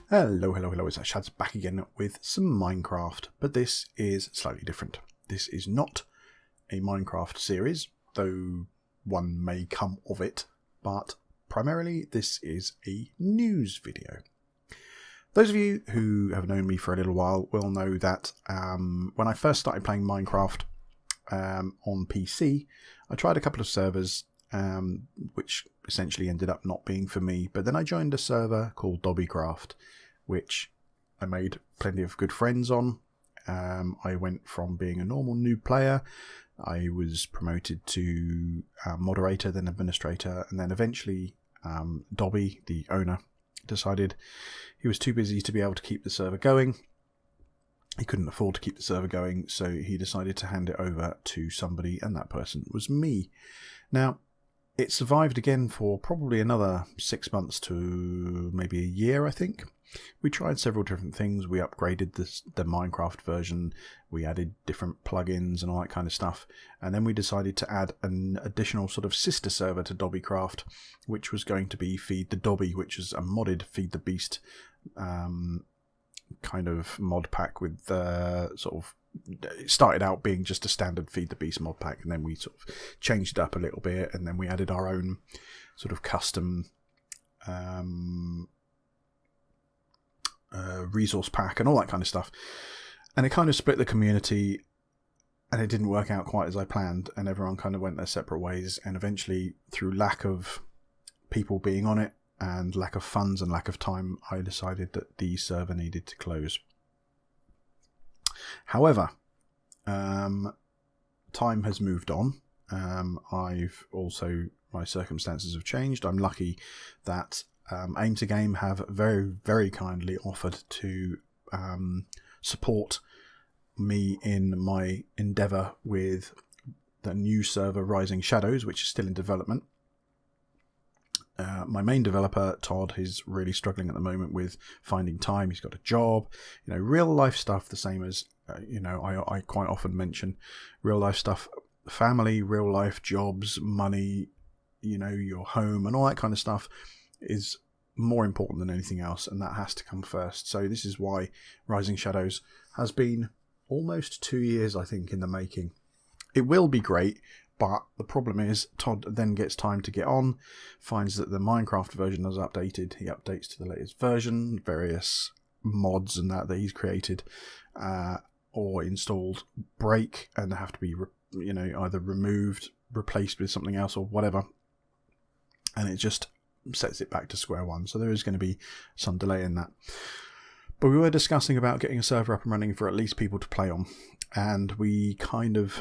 Hello, it's Shads back again with some Minecraft, but this is slightly different. This is not a Minecraft series, though one may come of it, but primarily this is a news video. Those of you who have known me for a little while will know that when I first started playing Minecraft on PC, I tried a couple of servers which essentially ended up not being for me, but then I joined a server called Dobbycraft, which I made plenty of good friends on. I went from being a normal new player, I was promoted to moderator, then administrator, and then eventually Dobby, the owner, decided he was too busy to be able to keep the server going. He couldn't afford to keep the server going, so he decided to hand it over to somebody, and that person was me. Now, it survived again for probably another 6 months to maybe a year, I think. We tried several different things. We upgraded the Minecraft version. We added different plugins and all that kind of stuff. And then we decided to add an additional sort of sister server to Dobbycraft, which was going to be Feed the Dobby, which is a modded Feed the Beast kind of mod pack with it started out being just a standard Feed the Beast mod pack, and then we sort of changed it up a little bit, and then we added our own sort of custom resource pack and all that kind of stuff. And it kind of split the community, and it didn't work out quite as I planned, and everyone kind of went their separate ways, and eventually, through lack of people being on it and lack of funds and lack of time, I decided that the server needed to close. However, time has moved on. My circumstances have changed. I'm lucky that Aim to Game have very, very kindly offered to support me in my endeavour with the new server Rising Shadows, which is still in development. My main developer, Todd, is really struggling at the moment with finding time. He's got a job, real life stuff, the same as, I quite often mention real life stuff, family, real life jobs, money, your home and all that kind of stuff is more important than anything else, and that has to come first. So this is why Rising Shadows has been almost 2 years, I think, in the making. It will be great, but the problem is Todd then gets time to get on, finds that the Minecraft version has updated, he updates to the latest version, various mods and that he's created or installed break and have to be either removed, replaced with something else or whatever, and it just sets it back to square one. So there is going to be some delay in that. But we were discussing about getting a server up and running for at least people to play on, and we kind of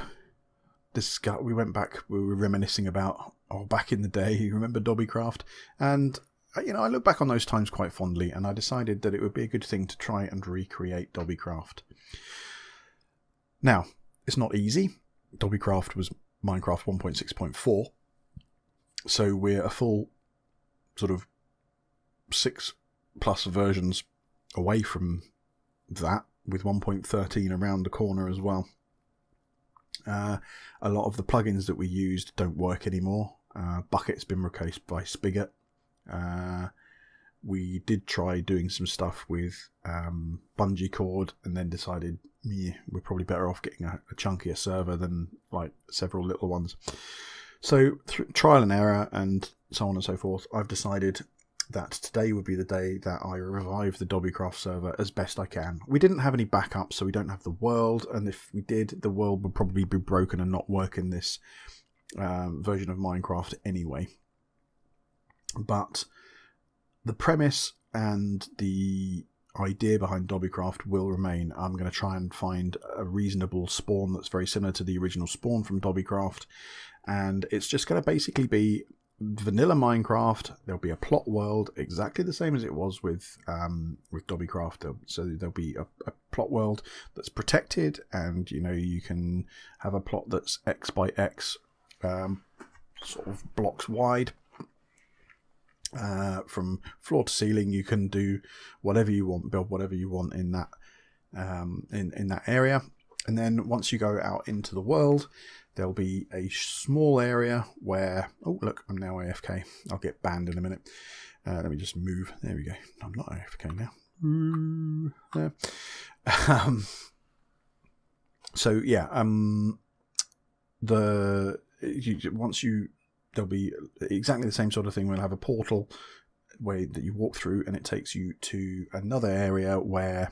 we went back, we were reminiscing about, back in the day, you remember Dobbycraft? And, I look back on those times quite fondly, and I decided that it would be a good thing to try and recreate Dobbycraft. Now, it's not easy. Dobbycraft was Minecraft 1.6.4, so we're a full sort of 6+ versions away from that, with 1.13 around the corner as well. A lot of the plugins that we used don't work anymore. Bucket's been replaced by Spigot. We did try doing some stuff with bungee cord, and then decided we're probably better off getting a chunkier server than like several little ones. So through trial and error and so on and so forth, I've decided that today would be the day that I revive the Dobbycraft server as best I can. We didn't have any backups, so we don't have the world, and if we did, the world would probably be broken and not work in this version of Minecraft anyway. But the premise and the idea behind Dobbycraft will remain. I'm going to try and find a reasonable spawn that's very similar to the original spawn from Dobbycraft, and it's just going to basically be vanilla Minecraft. There'll be a plot world exactly the same as it was with Dobbycraft. So there'll be a plot world that's protected, and you can have a plot that's X by X, sort of blocks wide. From floor to ceiling, you can do whatever you want, build whatever you want in that in that area. And then once you go out into the world, there'll be a small area where... Oh, look, I'm now AFK. I'll get banned in a minute. Let me just move. There we go. I'm not AFK now. Yeah. So yeah, there'll be exactly the same sort of thing. We'll have a portal way that you walk through, and it takes you to another area where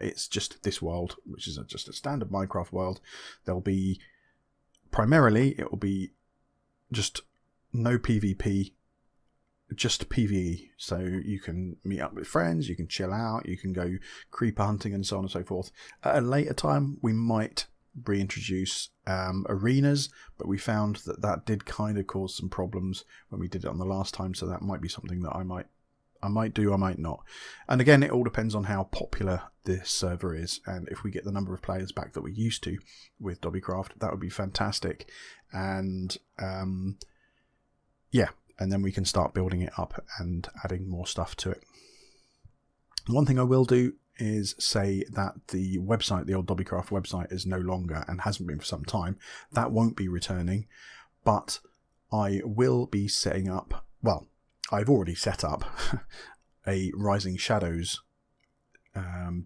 it's just this world, which is just a standard Minecraft world. There'll be primarily it will be just no PvP, just PvE. So you can meet up with friends, you can chill out, you can go creeper hunting, and so on and so forth. At a later time, we might reintroduce arenas, but we found that did kind of cause some problems when we did it on the last time. So that might be something that I might do, I might not. And again, it all depends on how popular this server is, and if we get the number of players back that we used to with Dobbycraft, that would be fantastic. And yeah, and then we can start building it up and adding more stuff to it. One thing I will do is say that the website, the old Dobbycraft website, is no longer, and hasn't been for some time. That won't be returning, but I will be setting up, well, I've already set up a Rising Shadows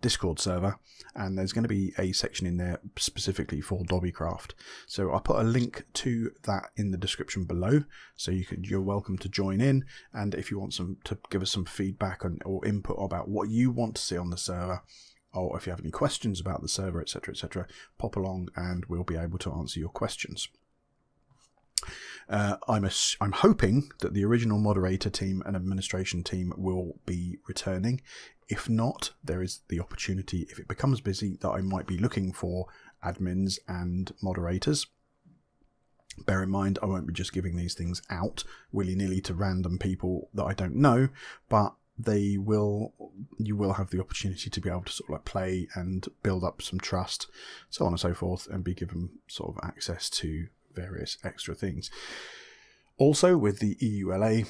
Discord server, and there's going to be a section in there specifically for Dobbycraft. So I'll put a link to that in the description below, so you're welcome to join in. And if you want to give us some feedback or input about what you want to see on the server, or if you have any questions about the server, etc., pop along and we'll be able to answer your questions. I'm hoping that the original moderator team and administration team will be returning. If not, there is the opportunity, if it becomes busy, that I might be looking for admins and moderators. Bear in mind, I won't be just giving these things out willy-nilly to random people that I don't know, but you will have the opportunity to be able to sort of like play and build up some trust, so on and so forth, and be given sort of access to various extra things. Also, with the EULA,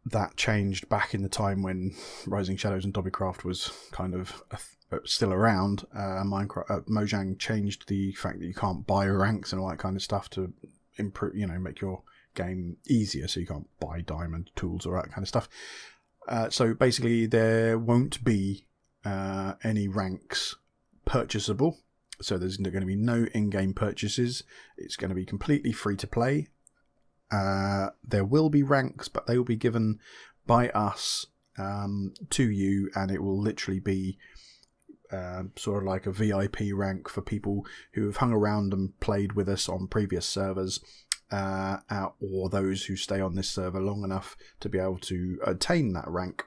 that changed back in the time when Rising Shadows and Dobbycraft was kind of still around. Mojang changed the fact that you can't buy ranks and all that kind of stuff to improve, make your game easier. So you can't buy diamond tools or that kind of stuff. So basically, there won't be any ranks purchasable. So there's going to be no in-game purchases. It's going to be completely free to play. There will be ranks, but they will be given by us to you, and it will literally be sort of like a VIP rank for people who have hung around and played with us on previous servers, or those who stay on this server long enough to be able to attain that rank.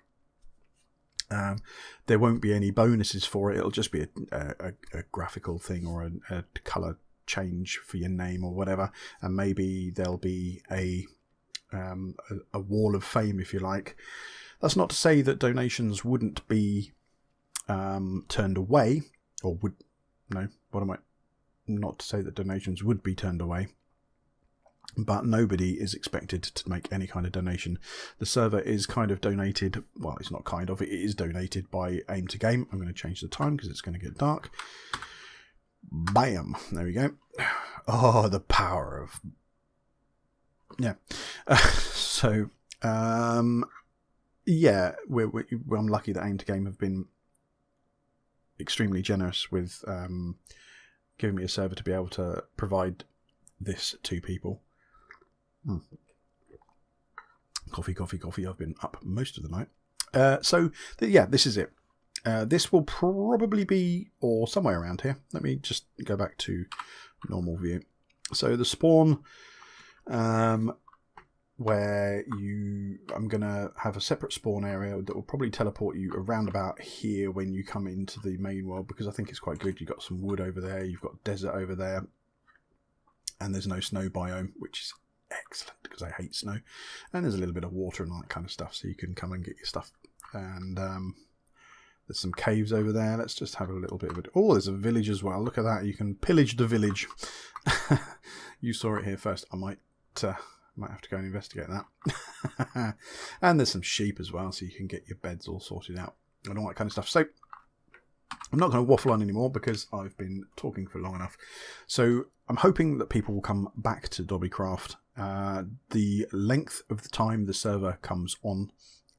There won't be any bonuses for it. It'll just be a graphical thing, or a colour change for your name or whatever, and maybe there'll be a wall of fame, if you like. That's not to say that donations wouldn't be turned away, or not to say that donations would be turned away, but nobody is expected to make any kind of donation. The server is kind of donated, well, it's not kind of, it is donated by Aim to Game. I'm going to change the time because it's going to get dark. Bam! There we go. Oh, the power of... Yeah. Yeah, I'm lucky that Aim to Game have been extremely generous with giving me a server to be able to provide this to people. Coffee. I've been up most of the night. Yeah, this is it. This will probably be, or somewhere around here. Let me just go back to normal view. So the spawn, where I'm going to have a separate spawn area that will probably teleport you around about here when you come into the main world, because I think it's quite good. You've got some wood over there, you've got desert over there, and there's no snow biome, which is excellent because I hate snow. And there's a little bit of water and all that kind of stuff, so you can come and get your stuff. And there's some caves over there. Let's just have a little bit of it. Oh, there's a village as well. Look at that. You can pillage the village. You saw it here first. I might have to go and investigate that. And there's some sheep as well, so you can get your beds all sorted out and all that kind of stuff. So I'm not going to waffle on anymore because I've been talking for long enough. So I'm hoping that people will come back to Dobbycraft. The length of the time the server comes on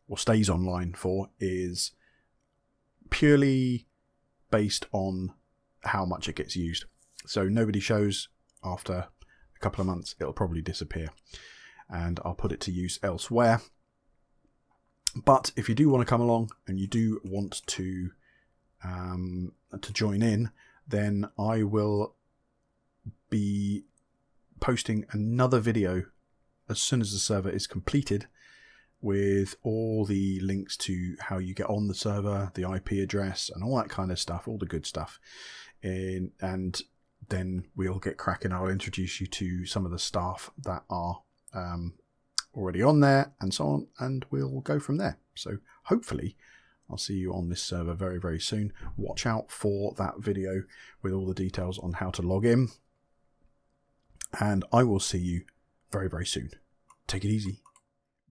or stays online for, is purely based on how much it gets used. So nobody shows, after a couple of months it'll probably disappear and I'll put it to use elsewhere. But if you do want to come along and you do want to join in, then I will be posting another video as soon as the server is completed, with all the links to how you get on the server, the IP address and all that kind of stuff, all the good stuff. And then we'll get cracking. I'll introduce you to some of the staff that are already on there and so on, and we'll go from there. So hopefully I'll see you on this server very, very soon. Watch out for that video with all the details on how to log in, and I will see you very, very soon. Take it easy.